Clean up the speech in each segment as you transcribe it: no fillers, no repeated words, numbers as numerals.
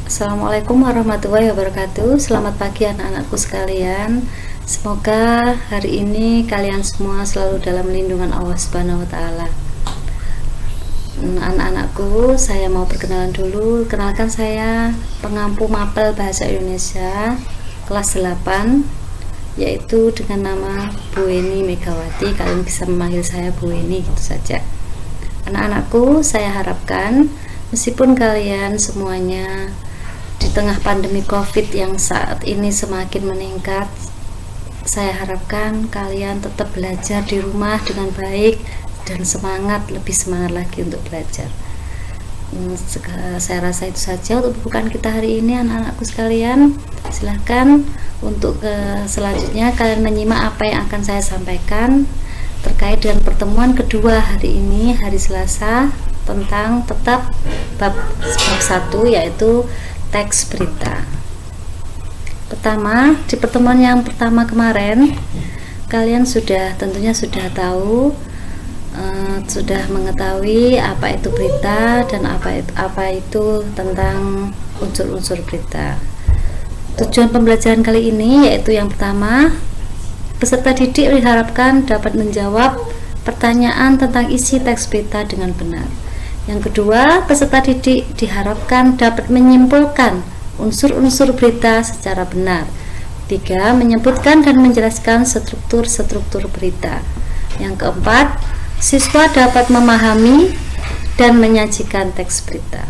Assalamualaikum warahmatullahi wabarakatuh. Selamat pagi anak-anakku sekalian. Semoga hari ini kalian semua selalu dalam lindungan Allah Subhanahu wa taala. Anak-anakku, saya mau perkenalan dulu. Kenalkan, saya pengampu mapel bahasa Indonesia kelas 8, yaitu dengan nama Bu Eni Megawati. Kalian bisa memanggil saya Bu Eni, gitu saja. Anak-anakku, saya harapkan meskipun kalian semuanya di tengah pandemi COVID yang saat ini semakin meningkat, saya harapkan kalian tetap belajar di rumah dengan baik dan lebih semangat lagi untuk belajar. Saya rasa itu saja untuk bukaan kita hari ini, anak-anakku sekalian. Silahkan untuk selanjutnya kalian menyimak apa yang akan saya sampaikan terkait dengan pertemuan kedua hari ini, hari Selasa, tentang tetap bab 1, yaitu teks berita. Pertama, di pertemuan yang pertama kemarin, kalian tentunya sudah tahu, sudah mengetahui apa itu berita dan apa itu tentang unsur-unsur berita. Tujuan pembelajaran kali ini yaitu yang pertama, peserta didik diharapkan dapat menjawab pertanyaan tentang isi teks berita dengan benar. Yang kedua, peserta didik diharapkan dapat menyimpulkan unsur-unsur berita secara benar. 3. Menyebutkan dan menjelaskan struktur-struktur berita. Yang keempat, siswa dapat memahami dan menyajikan teks berita.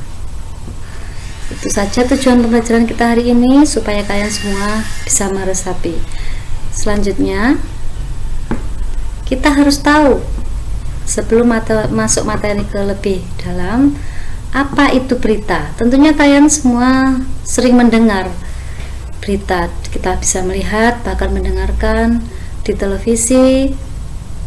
Itu saja tujuan pembelajaran kita hari ini, supaya kalian semua bisa meresapi. Selanjutnya, kita harus tahu, sebelum masuk materi ke lebih dalam, apa itu berita. Tentunya kalian semua sering mendengar berita. Kita bisa melihat, bahkan mendengarkan di televisi,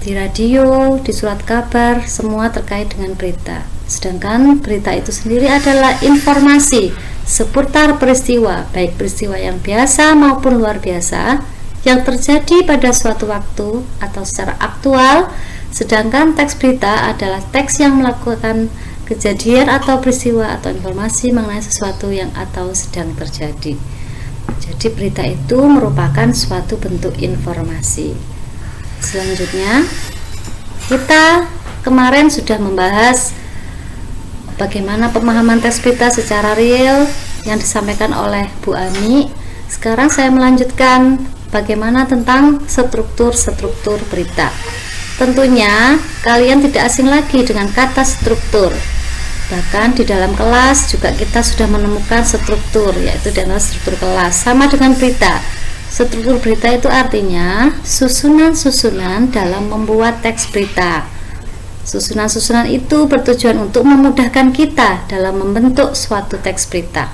di radio, di surat kabar, semua terkait dengan berita. Sedangkan berita itu sendiri adalah informasi seputar peristiwa, baik peristiwa yang biasa maupun luar biasa, yang terjadi pada suatu waktu atau secara aktual. Sedangkan teks berita adalah teks yang melakukan kejadian atau peristiwa atau informasi mengenai sesuatu yang atau sedang terjadi. Jadi berita itu merupakan suatu bentuk informasi. Selanjutnya, kita kemarin sudah membahas bagaimana pemahaman teks berita secara real yang disampaikan oleh Bu Ani. Sekarang saya melanjutkan bagaimana tentang struktur-struktur berita. Tentunya kalian tidak asing lagi dengan kata struktur. Bahkan di dalam kelas juga kita sudah menemukan struktur, yaitu dalam struktur kelas. Sama dengan berita. Struktur berita itu artinya susunan-susunan dalam membuat teks berita. Susunan-susunan itu bertujuan untuk memudahkan kita dalam membentuk suatu teks berita.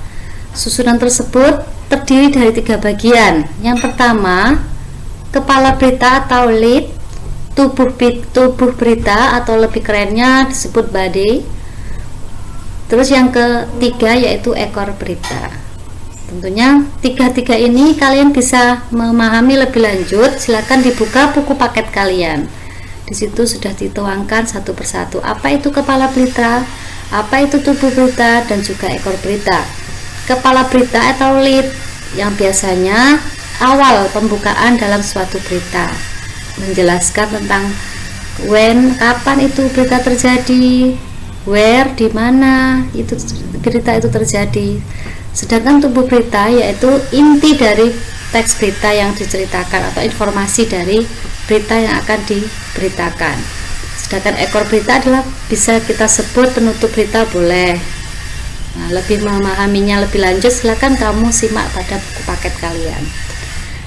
Susunan tersebut terdiri dari 3 bagian. Yang pertama, kepala berita atau lead, tubuh berita atau lebih kerennya disebut body. Terus yang ketiga yaitu ekor berita. Tentunya tiga ini kalian bisa memahami lebih lanjut. Silakan dibuka buku paket kalian. Di situ sudah dituangkan satu persatu apa itu kepala berita, apa itu tubuh berita, dan juga ekor berita. Kepala berita atau lead yang biasanya awal pembukaan dalam suatu berita, menjelaskan tentang kapan itu berita terjadi, where, di mana itu berita itu terjadi. Sedangkan tubuh berita yaitu inti dari teks berita yang diceritakan atau informasi dari berita yang akan diberitakan. Sedangkan ekor berita adalah bisa kita sebut penutup berita, boleh. Nah, lebih memahaminya lebih lanjut silakan kamu simak pada buku paket kalian.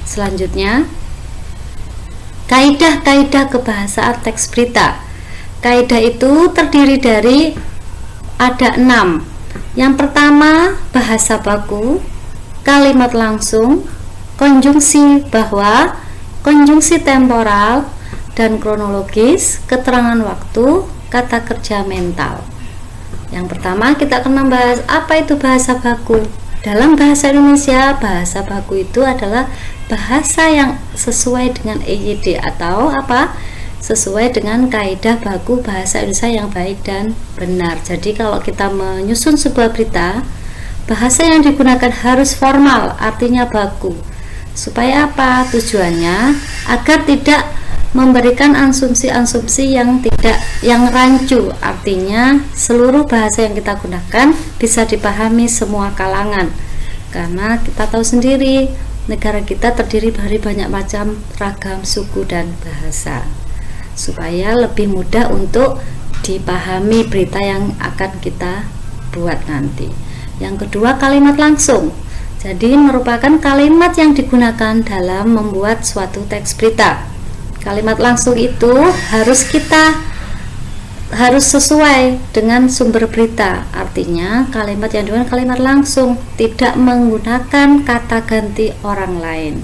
Selanjutnya, kaidah-kaidah kebahasaan teks berita. Kaidah itu terdiri dari ada 6. Yang pertama, bahasa baku, kalimat langsung, konjungsi bahwa, konjungsi temporal dan kronologis, keterangan waktu, kata kerja mental. Yang pertama, kita akan membahas apa itu bahasa baku. Dalam bahasa Indonesia, bahasa baku itu adalah bahasa yang sesuai dengan EYD atau sesuai dengan kaidah baku bahasa Indonesia yang baik dan benar. Jadi kalau kita menyusun sebuah berita, Bahasa yang digunakan harus formal, artinya baku. Supaya apa? Tujuannya agar tidak memberikan asumsi-asumsi yang rancu. Artinya seluruh bahasa yang kita gunakan bisa dipahami semua kalangan. Karena kita tahu sendiri negara kita terdiri dari banyak macam ragam suku dan bahasa. Supaya lebih mudah untuk dipahami berita yang akan kita buat nanti. Yang kedua, kalimat langsung. Jadi merupakan kalimat yang digunakan dalam membuat suatu teks berita. Kalimat langsung itu harus sesuai dengan sumber berita. Artinya kalimat yang digunakan kalimat langsung, tidak menggunakan kata ganti orang lain.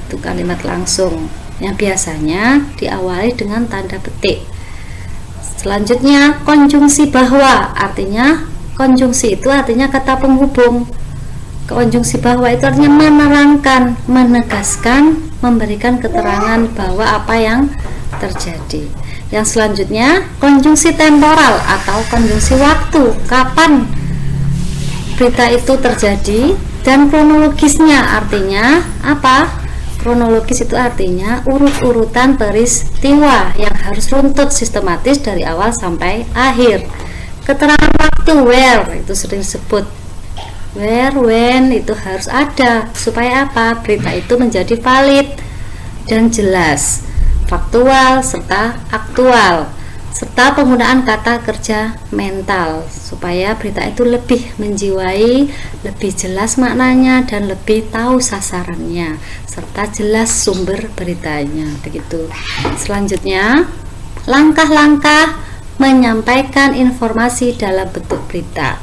Itu kalimat langsung yang biasanya diawali dengan tanda petik. Selanjutnya, konjungsi bahwa. Artinya konjungsi itu artinya kata penghubung. Konjungsi bahwa itu artinya menerangkan, menegaskan, memberikan keterangan bahwa apa yang terjadi. Yang selanjutnya, konjungsi temporal atau konjungsi waktu, kapan berita itu terjadi, dan kronologisnya. Artinya apa? Kronologis itu artinya urut-urutan peristiwa yang harus runtut sistematis dari awal sampai akhir. Keterangan waktu, where, itu sering disebut. Where, when, itu harus ada. Supaya apa? Berita itu menjadi valid dan jelas, faktual serta aktual, serta penggunaan kata kerja mental supaya berita itu lebih menjiwai, lebih jelas maknanya, dan lebih tahu sasarannya, serta jelas sumber beritanya. Begitu. Selanjutnya, langkah-langkah menyampaikan informasi dalam bentuk berita.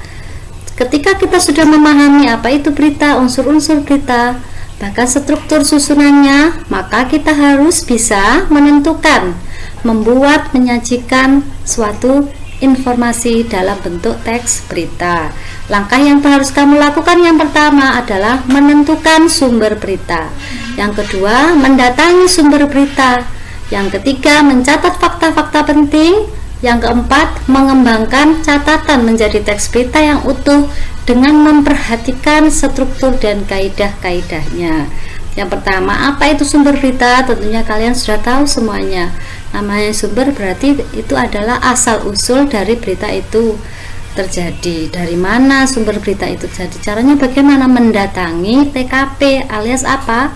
Ketika kita sudah memahami apa itu berita, unsur-unsur berita, bahkan struktur susunannya, maka kita harus bisa menentukan, membuat, menyajikan suatu informasi dalam bentuk teks berita. Langkah yang harus kamu lakukan yang pertama adalah menentukan sumber berita. Yang kedua, mendatangi sumber berita. Yang ketiga, mencatat fakta-fakta penting. Yang keempat, mengembangkan catatan menjadi teks berita yang utuh dengan memperhatikan struktur dan kaidah-kaidahnya. Yang pertama, apa itu sumber berita? Tentunya kalian sudah tahu semuanya. Namanya sumber berarti itu adalah asal-usul dari berita itu terjadi. Dari mana sumber berita itu terjadi? Caranya bagaimana? Mendatangi TKP alias apa?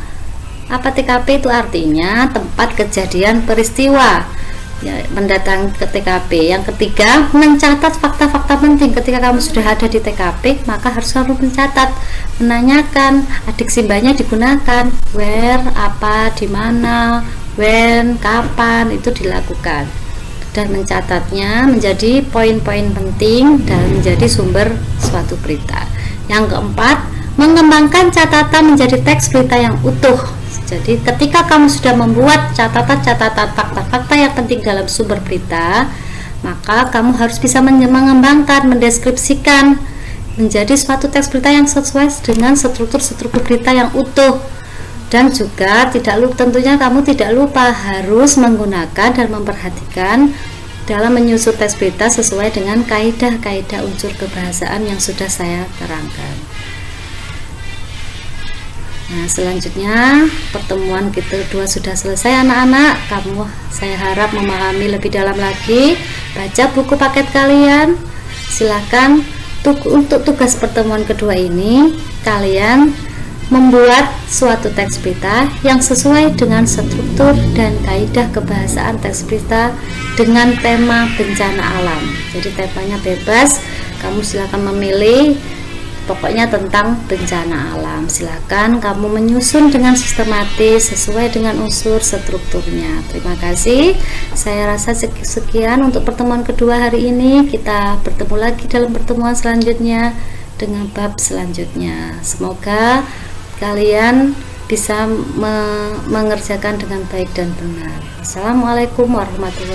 Apa TKP itu artinya? Tempat kejadian peristiwa. Ya, mendatangi ke TKP. Yang ketiga, mencatat fakta-fakta penting. Ketika kamu sudah ada di TKP, maka harus kamu mencatat, menanyakan, adik simbahnya digunakan, where, apa, di mana, when, kapan, itu dilakukan, dan mencatatnya menjadi poin-poin penting dan menjadi sumber suatu berita. Yang keempat, mengembangkan catatan menjadi teks berita yang utuh. Jadi ketika kamu sudah membuat catatan-catatan fakta-fakta yang penting dalam sumber berita, maka kamu harus bisa mengembangkan, mendeskripsikan menjadi suatu teks berita yang sesuai dengan struktur-struktur berita yang utuh. Dan juga tentunya kamu tidak lupa harus menggunakan dan memperhatikan dalam menyusun teks berita sesuai dengan kaidah-kaidah unsur kebahasaan yang sudah saya terangkan. Nah, selanjutnya pertemuan kita kedua sudah selesai anak-anak. Saya harap memahami lebih dalam lagi. Baca buku paket kalian. Silakan untuk tugas pertemuan kedua ini kalian membuat suatu teks berita yang sesuai dengan struktur dan kaidah kebahasaan teks berita dengan tema bencana alam. Jadi temanya bebas. Kamu silakan memilih. Pokoknya tentang bencana alam. Silakan kamu menyusun dengan sistematis sesuai dengan unsur strukturnya. Terima kasih. Saya rasa sekian untuk pertemuan kedua hari ini. Kita bertemu lagi dalam pertemuan selanjutnya dengan bab selanjutnya. Semoga kalian bisa mengerjakan dengan baik dan benar. Assalamualaikum warahmatullahi wabarakatuh.